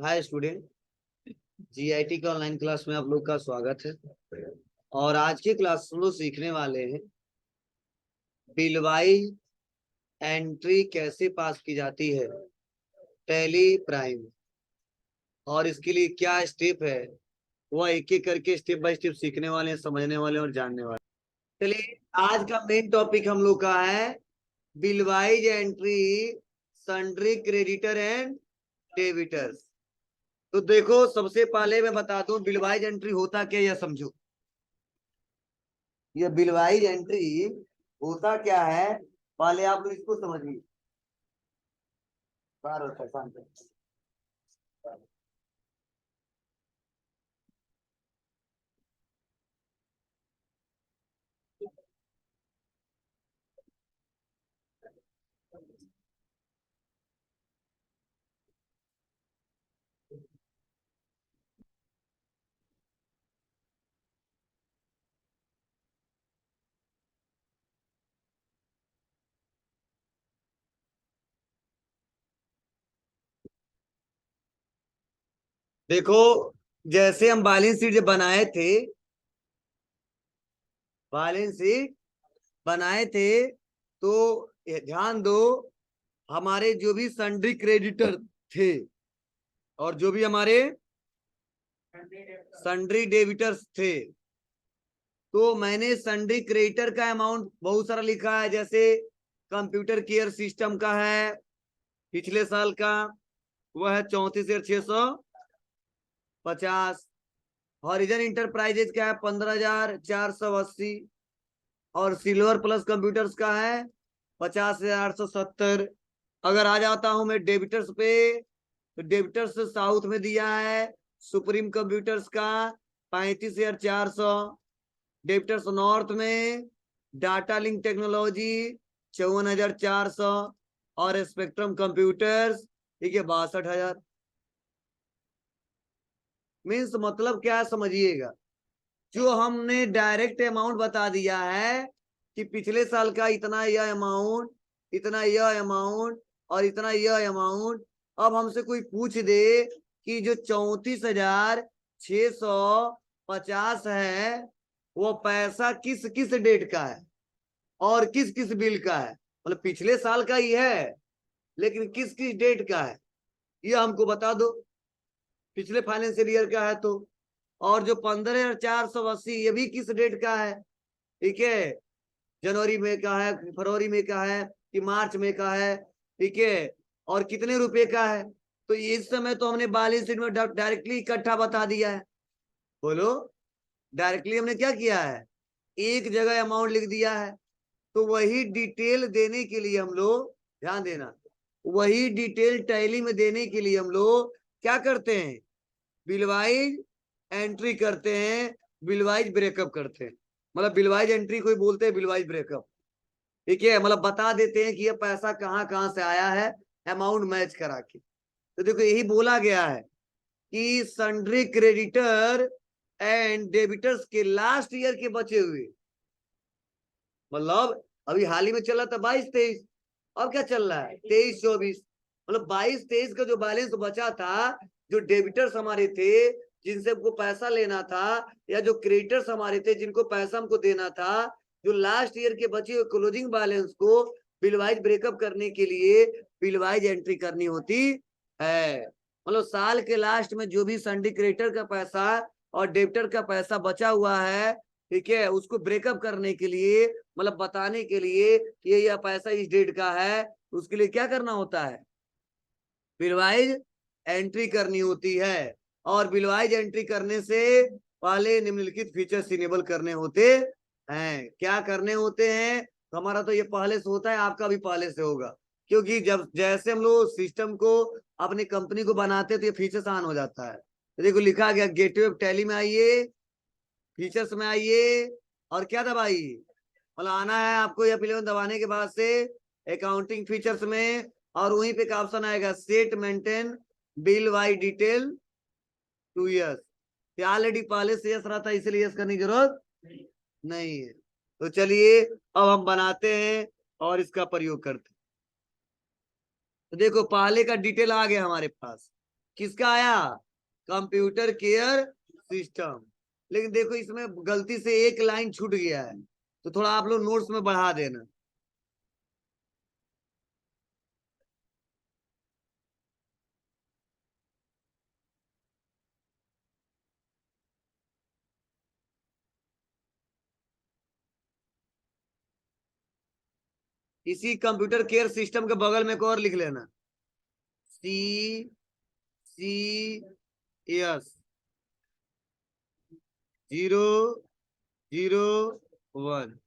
Hi student. GIT के online class में आप लोग का स्वागत है। और आज की क्लास हम लोग सीखने वाले हैं बिलवाई एंट्री कैसे पास की जाती है टैली प्राइम, और इसके लिए क्या स्टेप है वह एक एक करके स्टेप बाय स्टेप सीखने वाले हैं, समझने वाले हैं और जानने वाले हैं। चलिए, आज का मेन टॉपिक हम लोग का है billwise entry, sundry creditor and debtors. तो देखो, सबसे पहले मैं बता दूं बिलवाइज एंट्री होता क्या, यह समझो। ये बिलवाइज एंट्री होता क्या है, पहले आप लोग इसको समझिए। बाहर होता है, शांत है। देखो, जैसे हम बैलेंस शीट जब बनाए थे, बैलेंस शीट बनाए थे, तो ध्यान दो, हमारे जो भी सन्ड्री क्रेडिटर थे और जो भी हमारे सन्ड्री डेबिटर्स थे, तो मैंने सन्ड्री क्रेडिटर का अमाउंट बहुत सारा लिखा है। जैसे कंप्यूटर केयर सिस्टम का है पिछले साल का, वह है 34,650। हॉरिजन इंटरप्राइजेज का है 15,480। और सिल्वर प्लस कंप्यूटर्स का है 50,870। अगर आ जाता हूं मैं डेबिटर्स पे, तो डेबिटर्स साउथ में दिया है सुप्रीम कंप्यूटर्स का 35,400। डेबिटर्स नॉर्थ में डाटा लिंक टेक्नोलॉजी 54,400। और स्पेक्ट्रम कंप्यूटर्स, ठीक है, 62,000। मीन्स मतलब क्या समझिएगा, जो हमने डायरेक्ट अमाउंट बता दिया है कि पिछले साल का इतना यह अमाउंट, इतना यह अमाउंट और इतना यह अमाउंट। अब हमसे कोई पूछ दे कि जो 34,650 है, वो पैसा किस किस डेट का है और किस किस बिल का है, मतलब पिछले साल का ही है लेकिन किस किस डेट का है, यह हमको बता दो। पिछले फाइनेंशियल ईयर का है तो। और जो 15,480 ये भी किस डेट का है, ठीक है, जनवरी में का है, फरवरी में का है कि मार्च में का है, ठीक है, और कितने रुपए का है। तो इस समय तो हमने बैलेंस शीट में डायरेक्टली इकट्ठा बता दिया है। बोलो, डायरेक्टली हमने क्या किया है, एक जगह अमाउंट लिख दिया है। तो वही डिटेल देने के लिए हम लोग, ध्यान देना, वही डिटेल टैली में देने के लिए हम लोग क्या करते हैं, बिलवाइज एंट्री करते हैं, बिलवाइज ब्रेकअप करते हैं। मतलब बिलवाइज एंट्री कोई बोलते हैं बिलवाइज ब्रेकअप, ठीक है, मतलब बता देते हैं कि ये पैसा कहाँ कहाँ से आया है, अमाउंट मैच करा के। तो देखो, यही बोला गया है कि सन्ड्री क्रेडिटर एंड डेबिटर्स के लास्ट ईयर के बचे हुए, मतलब अभी हाल ही में चला था 22-23, अब क्या चल रहा है 23-24, मतलब 22-23 का जो बैलेंस बचा था, जो डेबिटर्स हमारे थे जिनसे हमको पैसा लेना था, या जो क्रेडिटर्स हमारे थे जिनको पैसा हमको देना था, जो लास्ट ईयर के बचे हुए क्लोजिंग बैलेंस को बिलवाइज ब्रेकअप करने के लिए बिलवाइज एंट्री करनी होती है। मतलब साल के लास्ट में जो भी सन्डी क्रेडिटर का पैसा और डेबिटर का पैसा बचा हुआ है, ठीक है, उसको ब्रेकअप करने के लिए, मतलब बताने के लिए कि यह पैसा इस डेट का है, उसके लिए क्या करना होता है, बिलवाइज एंट्री करनी होती है। और बिलवाइज एंट्री करने से पहले निम्नलिखित फीचर्स इनेबल करने होते हैं। क्या करने होते हैं, तो हमारा तो ये पहले से होता है, आपका भी पहले से होगा, क्योंकि जब जैसे हम लोग सिस्टम को अपनी कंपनी को बनाते हैं तो ये फीचर्स ऑन हो जाता है। तो देखो, लिखा गया गेटवे ऑफ टैली में आइए, फीचर्स में आइए, और क्या दबाइए, मतलब आना है आपको F11 दबाने के बाद से अकाउंटिंग फीचर्स में, और वहीं पे एक ऑप्शन आएगा set maintain bill by detail 2 years। Already पहले से यस रहा था, इसलिए यस करने की जरूरत नहीं है। तो चलिए, अब हम बनाते हैं और इसका प्रयोग करते हैं। तो देखो, पहले का डिटेल आ गया हमारे पास, किसका आया? Computer care system. लेकिन देखो इसमें गलती से एक लाइन छूट गया है, तो थोड़ा आप लोग नोट्स में बढ़ा देना। इसी कंप्यूटर केयर सिस्टम के बगल में एक और लिख लेना, CCS 001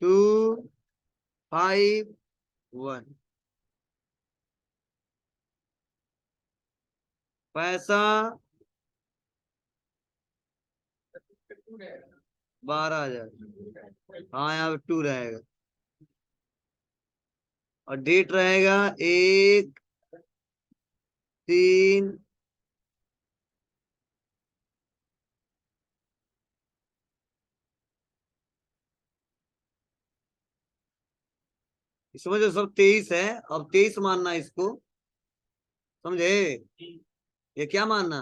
251। पैसा 12,000। हाँ यहाँ पे 2 रहेगा, और डेट रहेगा 1/3। इसमें जो सब 23 है, अब 23 मानना इसको, समझे? ये क्या मानना?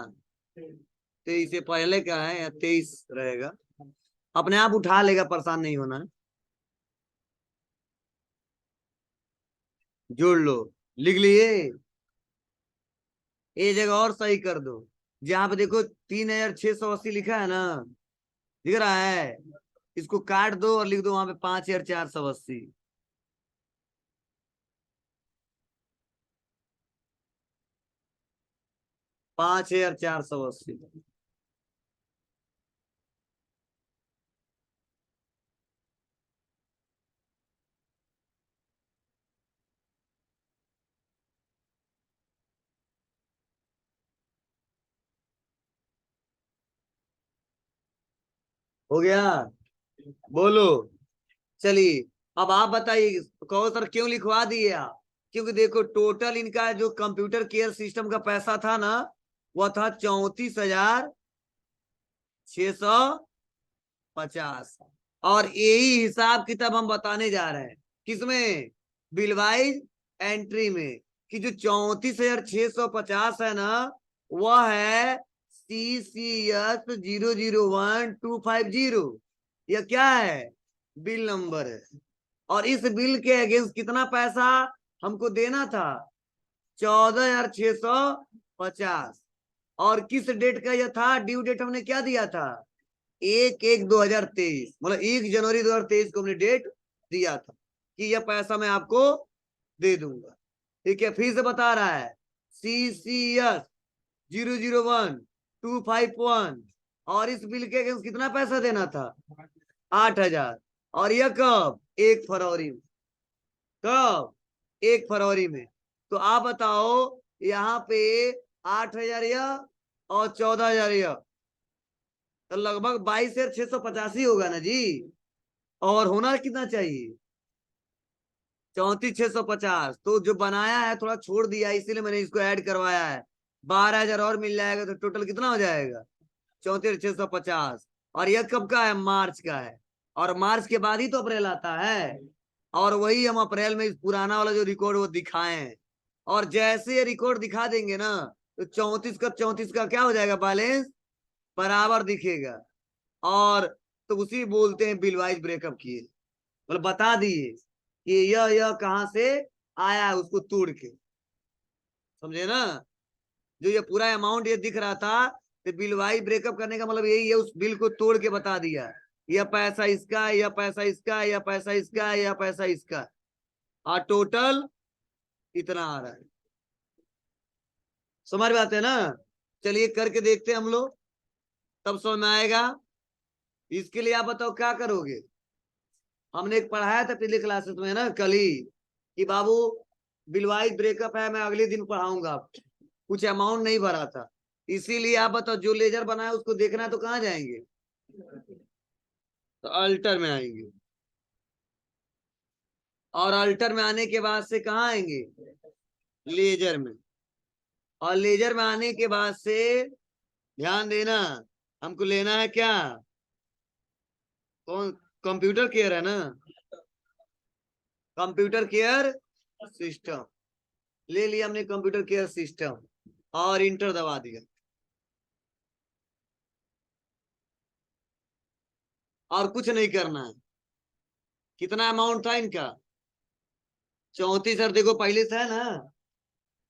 23 से पहले क्या है, या 23 रहेगा। अपने आप उठा लेगा, परेशान नहीं होना है। जोड़ लो। लिख लिए? ये जगह और सही कर दो, जहां पे देखो 3,680 लिखा है ना, दिख रहा है? इसको काट दो और लिख दो वहां पे 5,480। 5,480। हो गया? बोलो। चलिए, अब आप बताइए, कहो सर क्यों लिखवा दिए आप? क्योंकि देखो टोटल इनका जो कंप्यूटर केयर सिस्टम का पैसा था ना, वह था 34,650। और यही हिसाब किताब हम बताने जा रहे हैं, किसमें? बिलवाइज एंट्री में, कि जो 34,650 है ना, वह है CCS 001-250। यह क्या है? बिल नंबर है। और इस बिल के अगेंस्ट कितना पैसा हमको देना था? 14,650। और किस डेट का यह था? ड्यू डेट हमने क्या दिया था? 1/1/2023, मतलब 1 जनवरी 2023 को हमने डेट दिया था कि यह पैसा मैं आपको दे दूंगा। ठीक है, फिर से बता रहा है, CCS 001-251। और इस बिल के अगेंस्ट कितना पैसा देना था? 8,000। और यह कब? 1 फरवरी में। कब? 1 फरवरी में। तो आप बताओ, यहाँ पे 8,000 यह और 14,000 यह, तो लगभग 22,685 होगा ना जी। और होना कितना चाहिए? 34,650। तो जो बनाया है थोड़ा छोड़ दिया, इसीलिए मैंने इसको ऐड करवाया है। 12,000 और मिल जाएगा, तो टोटल कितना हो जाएगा? 34,650। और यह कब का है? मार्च का है। और मार्च के बाद ही तो अप्रैल आता है। और वही हम अप्रैल में इस पुराना वाला जो रिकॉर्ड वो दिखाए हैं। और जैसे ये रिकॉर्ड दिखा देंगे ना, तो 34 का क्या हो जाएगा? बैलेंस बराबर दिखेगा। और तो उसी बोलते हैं बिल वाइज ब्रेकअप किए, मतलब बता दिए कि यह कहां से आया है, उसको तोड़ के। समझे ना? जो ये पूरा अमाउंट ये दिख रहा था, तो बिल वाइज ब्रेकअप करने का मतलब यही है, उस बिल को तोड़ के बता दिया, यह पैसा इसका, यह पैसा इसका, यह पैसा इसका, यह पैसा इसका, और टोटल इतना आ रहा है। समझ में आते हैं ना? चलिए करके देखते हैं हम लोग, तब समझ में आएगा। इसके लिए आप बताओ क्या करोगे? हमने एक पढ़ाया था पिछले क्लासेस में ना कल ही, कि बाबू बिलवाइज ब्रेकअप है, मैं अगले दिन पढ़ाऊंगा। कुछ अमाउंट नहीं भरा था, इसीलिए आप बताओ, जो लेजर बनाया उसको देखना है तो कहाँ जाएंगे? तो अल्टर में आएंगे। और अल्टर में आने के बाद से कहाँ आएंगे? लेजर में। और लेजर में आने के बाद से ध्यान देना, हमको लेना है क्या? कौन? कंप्यूटर केयर है ना, कंप्यूटर केयर सिस्टम। ले लिया हमने कंप्यूटर केयर सिस्टम और इंटर दबा दिया। और कुछ नहीं करना है। कितना अमाउंट था इनका? 34। और देखो पहले से है ना,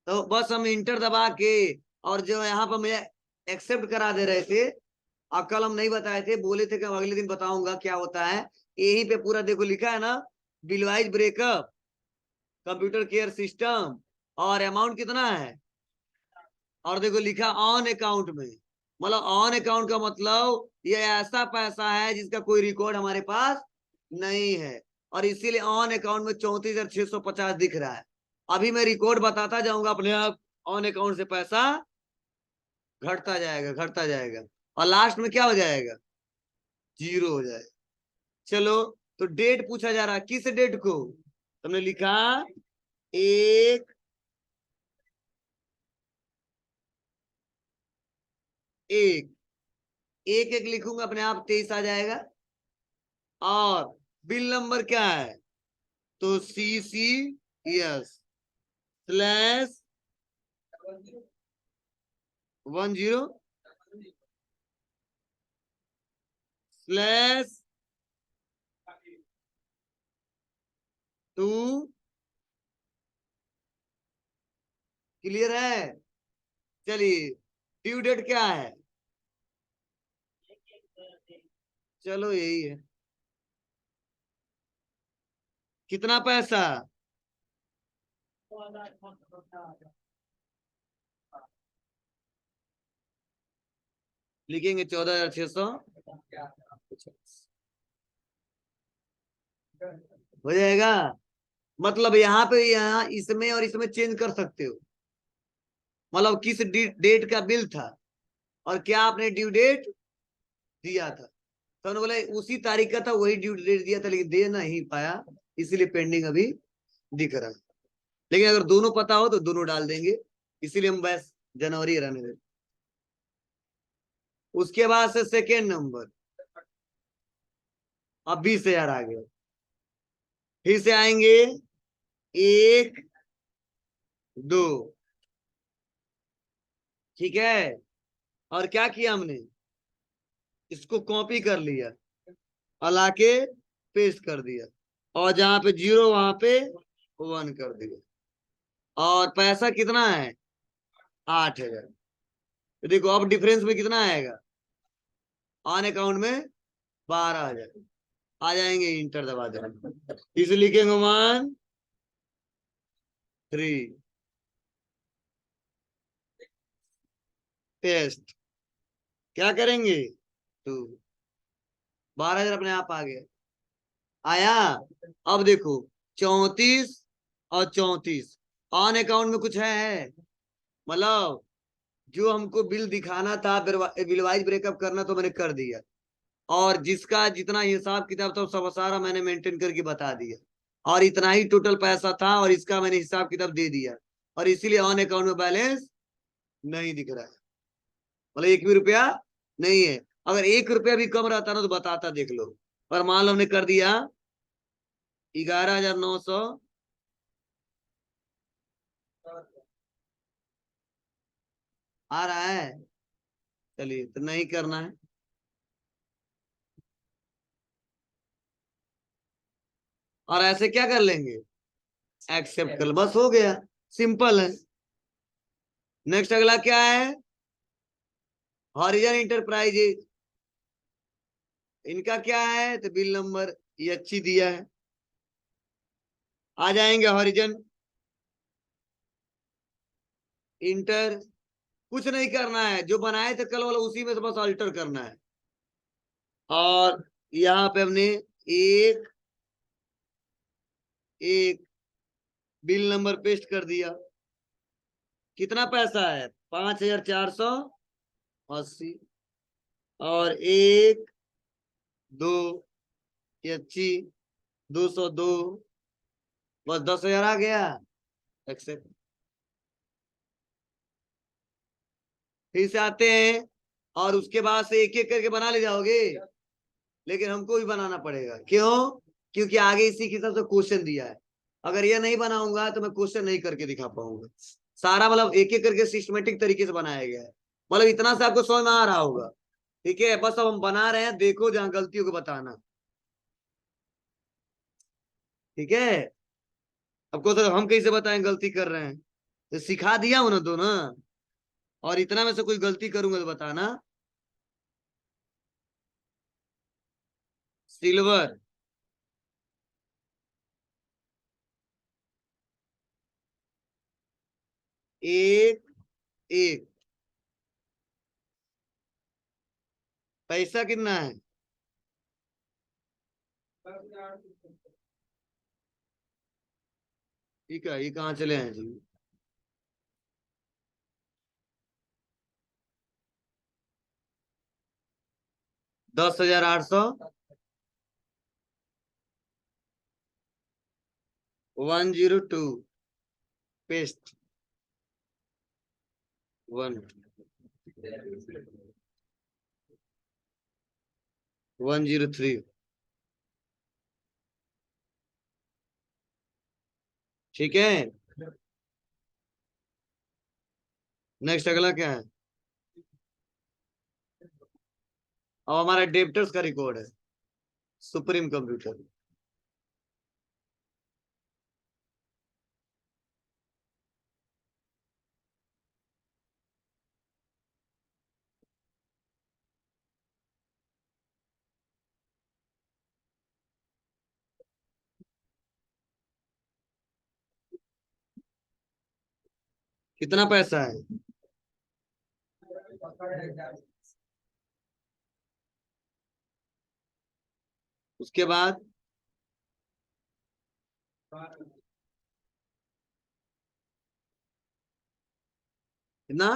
तो बस हम इंटर दबा के और जो यहाँ पर मुझे एक्सेप्ट करा दे रहे थे। और कल हम नहीं बताए थे, बोले थे कि अगले दिन बताऊंगा क्या होता है। यहीं पे पूरा देखो लिखा है ना, bill wise breakup, computer care system, और अमाउंट कितना है। और देखो लिखा ऑन अकाउंट में, मतलब ऑन अकाउंट का मतलब ये ऐसा पैसा है जिसका कोई रिकॉर्ड हमारे पास नहीं है, और इसीलिए ऑन अकाउंट में 34,650 दिख रहा है। अभी मैं रिकॉर्ड बताता जाऊंगा, अपने आप ऑन अकाउंट से पैसा घटता जाएगा, घटता जाएगा, और लास्ट में क्या हो जाएगा? जीरो हो जाएगा। चलो, तो डेट पूछा जा रहा है, किस डेट को? तुमने लिखा एक एक एक एक लिखूंगा, अपने आप 23 आ जाएगा। और बिल नंबर क्या है? तो CC/10/2। क्लियर है? चलिए, ड्यू डेट क्या है? चलो यही है। कितना पैसा? लिखेंगे 14,600 हो जाएगा। मतलब यहाँ पे, यहाँ इसमें और इसमें चेंज कर सकते हो, मतलब किस डेट का बिल था और क्या आपने ड्यू डेट दिया था। तो उन्होंने बोला उसी तारीख का था, वही ड्यू डेट दिया था, लेकिन दे नहीं पाया, इसीलिए पेंडिंग अभी दिख रहा है। लेकिन अगर दोनों पता हो तो दोनों डाल देंगे, इसीलिए हम बस जनवरी रहने देते। उसके बाद से सेकेंड नंबर, अब 20,000 आ गया। फिर से आएंगे, एक दो, ठीक है। और क्या किया हमने? इसको कॉपी कर लिया और लाके पेस्ट कर दिया, और जहां पे जीरो वहां पे 1 कर दिया। और पैसा कितना है? 8,000। तो देखो अब डिफरेंस में कितना आएगा? ऑन अकाउंट में 12,000 आ जाएंगे। इंटर दबा देना, इस लिखेंगे 1 3 पेस्ट। क्या करेंगे? 2। 12,000 अपने आप आ गया। आया। अब देखो 34 और 34 ऑन अकाउंट में कुछ है, मतलब जो हमको बिल दिखाना था, बिल वाइज ब्रेकअप करना, तो मैंने कर दिया। और जिसका जितना हिसाब किताब था सब सारा मैंने मेंटेन करके बता दिया, और इतना ही टोटल पैसा था, और इसका मैंने हिसाब किताब दे दिया, और इसीलिए ऑन अकाउंट में बैलेंस नहीं दिख रहा है, मतलब 1 भी रुपया नहीं है। अगर 1 रुपया भी कम रहता ना तो बताता, देख लो। पर मान लो हमने कर दिया 11,900, आ रहा है। चलिए, तो नहीं करना है। और ऐसे क्या कर लेंगे? एक्सेप्ट कर, बस हो गया, सिंपल है। नेक्स्ट अगला क्या है? हॉरिजन इंटरप्राइजेज, इनका क्या है? तो बिल नंबर ये अच्छी दिया है। आ जाएंगे हॉरिजन इंटर, कुछ नहीं करना है, जो बनाए थे कल वाला उसी में से बस अल्टर करना है। और यहाँ पे हमने एक एक बिल नंबर पेस्ट कर दिया। कितना पैसा है? 5,480। और 1 2 ये अच्छी, 202, बस 10,000 आ गया। एक्सेप्ट। फिर से आते हैं, और उसके बाद से एक एक करके बना ले जाओगे, लेकिन हमको भी बनाना पड़ेगा। क्यों? क्योंकि आगे इसी के हिसाब से क्वेश्चन दिया है। अगर ये नहीं बनाऊंगा तो मैं क्वेश्चन नहीं करके दिखा पाऊंगा। सारा मतलब एक एक करके सिस्टमेटिक तरीके से बनाया गया है। मतलब इतना से आपको समझ में आ रहा होगा। ठीक है, बस अब हम बना रहे हैं, देखो जहां गलतियों को बताना। ठीक है, आपको तो हम कैसे बताएं गलती कर रहे हैं, तो सिखा दिया उन्होंने तो ना। और इतना में से कोई गलती करूंगा तो बताना। सिल्वर, एक एक। पैसा कितना है? ठीक है, ये कहाँ चले हैं जी? 10,800, 102। पेस्ट, 103। ठीक है, नेक्स्ट अगला क्या है? अब हमारा डेप्टर्स का रिकॉर्ड है, सुप्रीम कंप्यूटर। कितना पैसा है? उसके बाद कितना?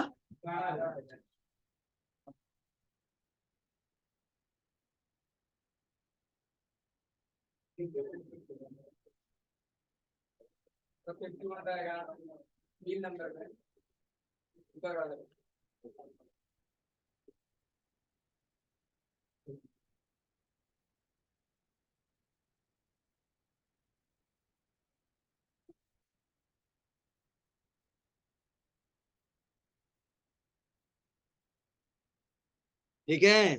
ठीक है,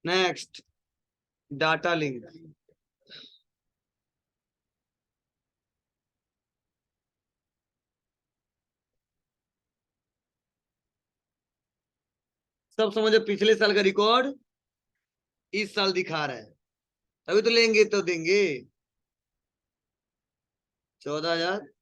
नेक्स्ट डाटा लिंक। सब समझो, पिछले साल का रिकॉर्ड इस साल दिखा रहा है, तभी तो लेंगे तो देंगे। 14,000।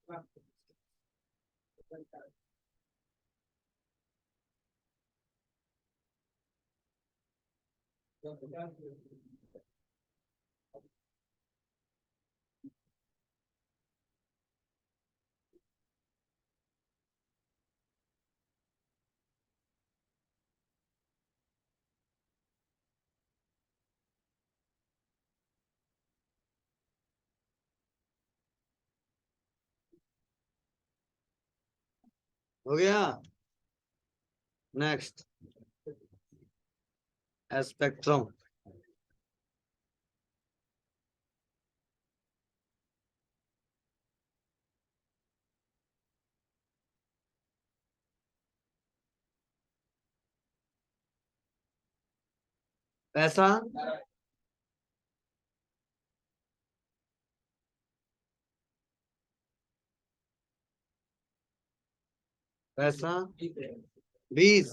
हो गया, नेक्स्ट स्पेक्ट्रम। पैसा, पैसा 20।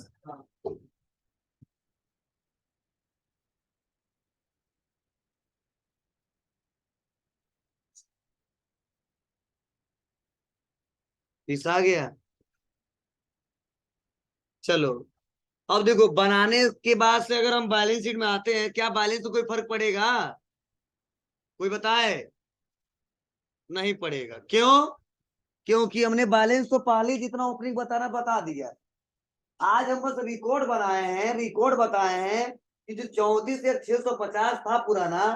आ गया। चलो, अब देखो बनाने के बाद से अगर हम बैलेंस शीट में आते हैं, क्या बैलेंस तो कोई फर्क पड़ेगा? कोई बताए? नहीं पड़ेगा, क्यों? क्योंकि हमने बैलेंस तो पहले जितना ओपनिंग बताना बता दिया। आज हम बस रिकॉर्ड बनाए हैं, रिकॉर्ड बताए हैं कि जो 34,650 था पुराना,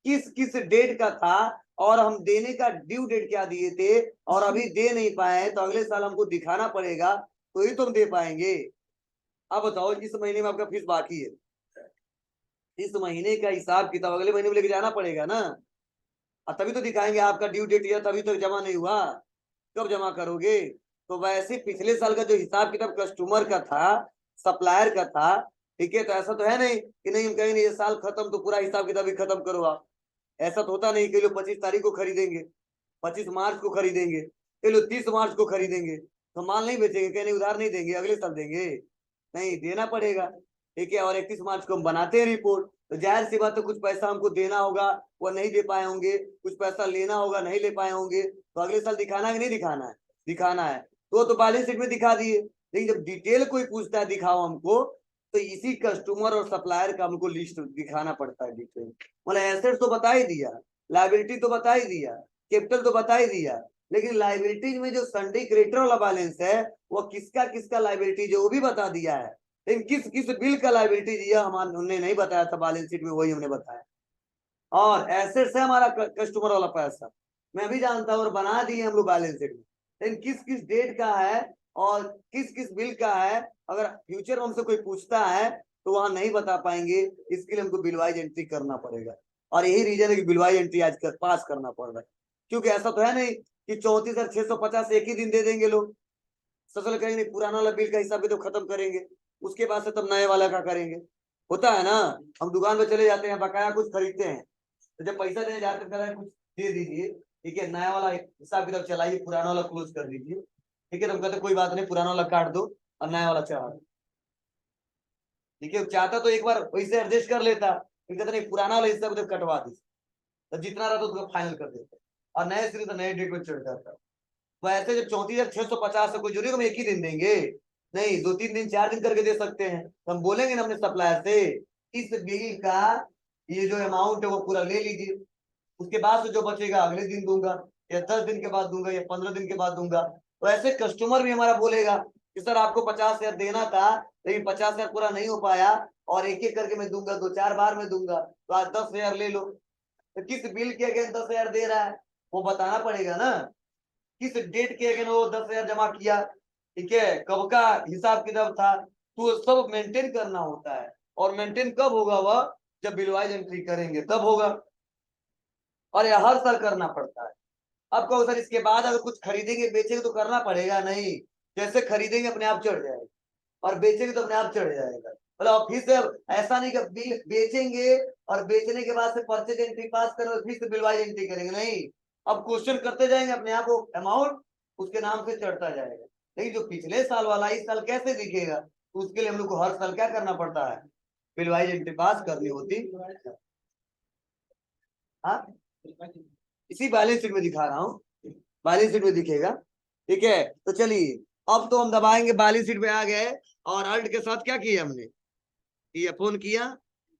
किस किस डेट का था, और हम देने का ड्यू डेट क्या दिए थे, और अभी दे नहीं पाए तो अगले साल हमको दिखाना पड़ेगा, तो ही तुम दे पाएंगे। अब बताओ, इस महीने में आपका फीस बाकी है, इस महीने का हिसाब किताब अगले महीने में लेके जाना पड़ेगा ना। और तभी तो दिखाएंगे आपका ड्यू डेट या तभी तो जमा नहीं हुआ, कब जमा करोगे। तो वैसे पिछले साल का जो हिसाब किताब कस्टमर का था, सप्लायर का था, ठीक है, तो ऐसा तो है नहीं कि नहीं हम कहेंगे ये साल खत्म तो पूरा हिसाब किताब ही खत्म करो आप। ऐसा तो होता नहीं कि लोग 25 तारीख को खरीदेंगे, 25 मार्च को खरीदेंगे, ये लोग 30 मार्च को खरीदेंगे, तो माल नहीं बेचेंगे, कहने उधार नहीं देंगे, अगले साल देंगे, नहीं देना पड़ेगा, ठीक है। और 31 मार्च को हम बनाते हैं रिपोर्ट, तो जाहिर सी बात तो कुछ पैसा हमको देना होगा, वो नहीं दे पाए होंगे, कुछ पैसा लेना होगा, नहीं ले पाए होंगे, तो अगले साल दिखाना है कि नहीं दिखाना है, दिखाना है। तो बैलेंस शीट में दिखा दिए, लेकिन जब डिटेल कोई पूछता है दिखाओ हमको, तो इसी कस्टमर और सप्लायर का हमको लिस्ट दिखाना पड़ता है डिटेल। मतलब एसेट तो बता ही दिया, लाइबिलिटी तो बता ही दिया, कैपिटल तो बता ही दिया, लेकिन लाइबिलिटीज में जो संडे क्रेडिटर वाला बैलेंस है वो किसका किसका लाइबिलिटी जो वो भी बता दिया है, लेकिन किस किस बिल का लाइबिलिटी दिया हमने नहीं बताया था बैलेंस शीट में, वही हमने बताया। और एसेट्स है हमारा कस्टमर वाला पैसा, मैं भी जानता हूँ और बना दिए हम लोग बैलेंस शीट में, लेकिन किस किस डेट का है और किस किस बिल का है, अगर फ्यूचर में हमसे कोई पूछता है तो वहां नहीं बता पाएंगे, इसके लिए हमको बिलवाइज एंट्री करना पड़ेगा। और यही रीजन है कि बिलवाइज एंट्री आज पास करना पड़ रहा है, क्योंकि ऐसा तो है नहीं कि 34,650 एक ही दिन दे देंगे लोग, फसल करेंगे नहीं, पुराना वाला बिल का हिसाब भी तो खत्म करेंगे, उसके बाद से तब नए वाला का करेंगे। होता है ना, हम दुकान पे चले जाते हैं, बकाया कुछ खरीदते हैं, तो जब पैसा देने जाते हैं कुछ दे दीजिए, ठीक है, नया वाला हिसाब किताब चलाइए, पुराना वाला क्लोज कर दीजिए, ठीक है, तो हम कहते कोई बात नहीं, पुराना वाला काट दो और नया वाला चढ़ा दो, ठीक है। चाहता तो एक बार वैसे एडजस्ट कर लेता, फिर कहते नहीं पुराना वाला हिसाब किताब कटवा दी, तो जितना रहा तो फाइनल कर देते और नए सिरे तो नए डेट में चढ़ जाता। वैसे जब 34,650 है, कोई जरूरी हम एक ही दिन देंगे, नहीं 2-3 दिन 4 दिन करके दे सकते हैं, तो हम बोलेंगे ना अपने सप्लायर से इस बिल का ये जो अमाउंट है वो पूरा ले लीजिए, उसके बाद से जो बचेगा अगले दिन दूंगा, या 10 दिन के बाद दूंगा, या 15 दिन के बाद दूंगा। तो ऐसे कस्टमर भी हमारा बोलेगा कि सर आपको 50,000 देना था, लेकिन 50,000 पूरा नहीं हो पाया और एक एक करके मैं दूंगा, 2-4 बार में दूंगा, तो आज 10,000 ले लो। तो किस बिल के अगेंस्ट 10,000 दे रहा है वो बताना पड़ेगा ना, किस डेट के अगेंस्ट वो 10,000 जमा किया, ठीक है, कब का हिसाब किताब था, तो सब मेंटेन करना होता है। और मेंटेन कब होगा, वह जब बिलवाइज एंट्री करेंगे तब होगा, और यह हर साल करना पड़ता है। अब कहो सर इसके बाद अगर कुछ खरीदेंगे बेचेंगे तो करना पड़ेगा, नहीं, जैसे खरीदेंगे अपने आप चढ़ जाएगा और बेचेंगे तो अपने आप चढ़ जाएगा। मतलब फिर से ऐसा नहीं कि बिल बेचेंगे और बेचने के बाद से परचेज एंट्री पास करो फिर से बिलवाइज एंट्री करेंगे, नहीं, अब क्वेश्चन करते जाएंगे अपने आप, वो अमाउंट उसके नाम से चढ़ता जाएगा। लेकिन जो पिछले साल वाला इस साल कैसे दिखेगा, तो उसके लिए हम लोग को हर साल क्या करना पड़ता है, बिलवाइज एंट्री पास करनी होती। हाँ, इसी बैलेंस शीट में दिखा रहा हूँ, बैलेंस शीट में दिखेगा, ठीक है। तो चलिए अब तो हम दबाएंगे, बैलेंस शीट में आ गए, और अल्ट के साथ क्या किया हमने, ये फोन किया,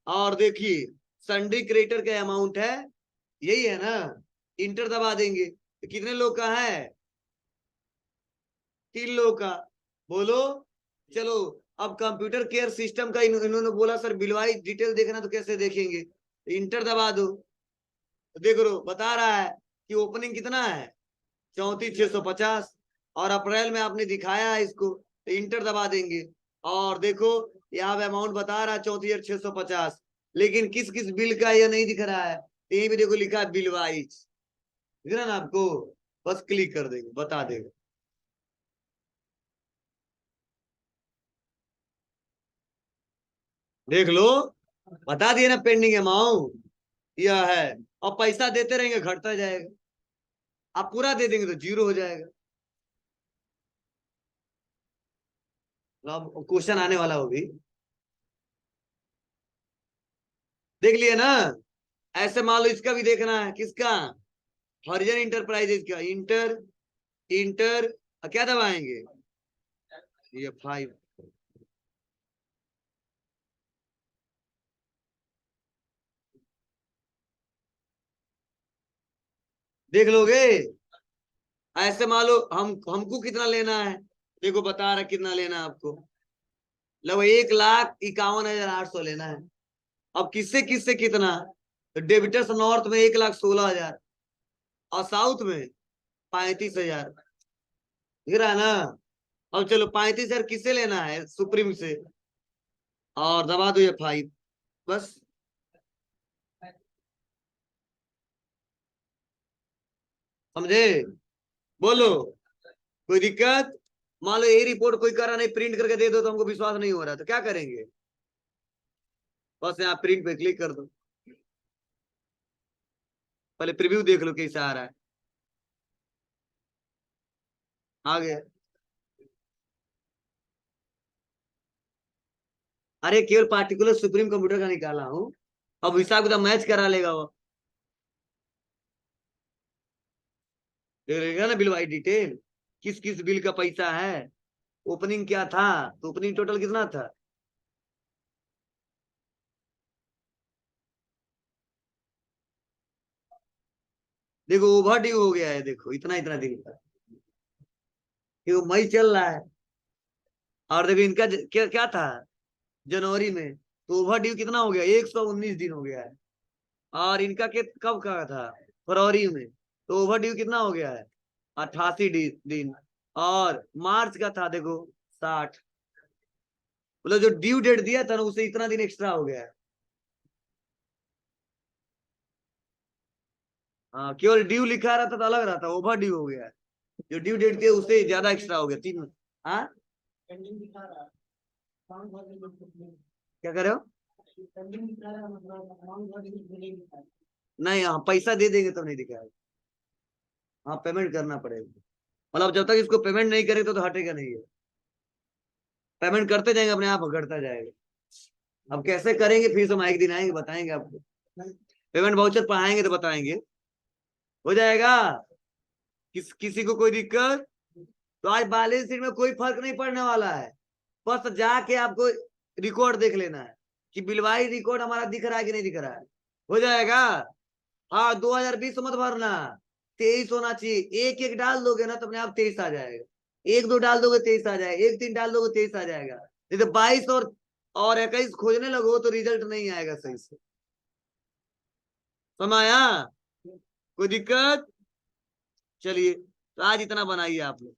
और देखिए संडे क्रेडिटर का अमाउंट है, यही है ना, इंटर दबा देंगे, तो कितने लोग का है, 3 लोग का, बोलो। चलो अब कंप्यूटर केयर सिस्टम का इन्होंने बोला सर बिलवाई डिटेल देखना, तो कैसे देखेंगे, इंटर दबा दो, तो देख लो बता रहा है कि ओपनिंग कितना है, 34,650, और अप्रैल में आपने दिखाया है इसको, तो इंटर दबा देंगे, और देखो यहाँ पे अमाउंट बता रहा है 34,650, लेकिन किस किस बिल का यह नहीं दिख रहा है, यही भी देखो लिखा है बिल वाइज, दिख रहा ना आपको, बस क्लिक कर देंगे बता देगा। देख लो, बता दिए ना पेंडिंग अमाउंट यह है, और पैसा देते रहेंगे घटता जाएगा, आप पूरा दे देंगे तो जीरो हो जाएगा। अब क्वेश्चन आने वाला हो भी, देख लिए ना, ऐसे मान लो इसका भी देखना है, किसका, हरिजन इंटरप्राइजेज का, इंटर, इंटर, क्या दबाएंगे, ये 5, देख लोगे, ऐसे मान लो हमको कितना लेना है, देखो बता रहा कितना लेना है आपको, लो 1,51,800 लेना है। अब किससे किससे कितना, तो डेबिटर्स नॉर्थ में 1,16,000 और साउथ में 35,000, दिख रहा है ना। अब चलो 35,000 किससे लेना है, सुप्रीम से, और दबा दो ये 5, बस। समझे? बोलो, कोई दिक्कत? मान लो ये रिपोर्ट कोई करा नहीं, प्रिंट करके दे दो तो हमको विश्वास नहीं हो रहा, तो क्या करेंगे? बस यहाँ प्रिंट पे क्लिक कर दो, पहले प्रीव्यू देख लो कैसा आ रहा है। आ गया। अरे केवल पार्टिकुलर सुप्रीम कंप्यूटर का निकाला हूँ, अब हिसाब किताब मैच करा लेगा वो, देख लेगा ना बिल वाई डिटेल, किस किस बिल का पैसा है, ओपनिंग क्या था, तो ओपनिंग टोटल कितना था। देखो ओवर ड्यू हो गया है, देखो इतना इतना दिन का, देखो मई चल रहा है, और देखो इनका क्या क्या था जनवरी में, तो ओवर ड्यू कितना हो गया, 119 दिन हो गया है। और इनका कब का था, फरवरी में, तो ओवर ड्यू कितना हो गया है, 88 दिन। और मार्च का था देखो 60, मतलब जो ड्यू डेट दिया था ना उसे इतना दिन एक्स्ट्रा हो गया है। हाँ केवल ड्यू लिखा रहता तो अलग रहता, ओवर ड्यू हो गया है, जो ड्यू डेट थी उससे ज्यादा एक्स्ट्रा हो गया 3। हाँ क्या कर रहे हो? नहीं, हाँ पैसा दे देंगे तो नहीं दिखाएगा, हाँ पेमेंट करना पड़ेगा, मतलब जब तक इसको पेमेंट नहीं करेगा तो हटेगा नहीं है, पेमेंट करते जाएंगे अपने आप घटता जाएगा। अब कैसे करेंगे फिर हम एक दिन आएंगे बताएंगे आपको, पेमेंट वाउचर पढ़ाएंगे तो बताएंगे, हो जाएगा। किसी को कोई दिक्कत? तो आज बैलेंस शीट में कोई फर्क नहीं पड़ने वाला है, बस जाके आपको रिकॉर्ड देख लेना है कि बिलवाई रिकॉर्ड हमारा दिख रहा है कि नहीं दिख रहा है, हो जाएगा। हाँ 2020 मत भरना, 23 होना चाहिए, एक एक डाल दोगे ना तो अपने आप 23 आ जाएगा, एक दो डाल दोगे 23 आ जाएगा, एक तीन डाल दोगे 23 आ जाएगा, नहीं तो 22 और 21 खोजने लगो तो रिजल्ट नहीं आएगा सही से। समाया? कोई दिक्कत? चलिए तो आज इतना बनाइए आप लोग।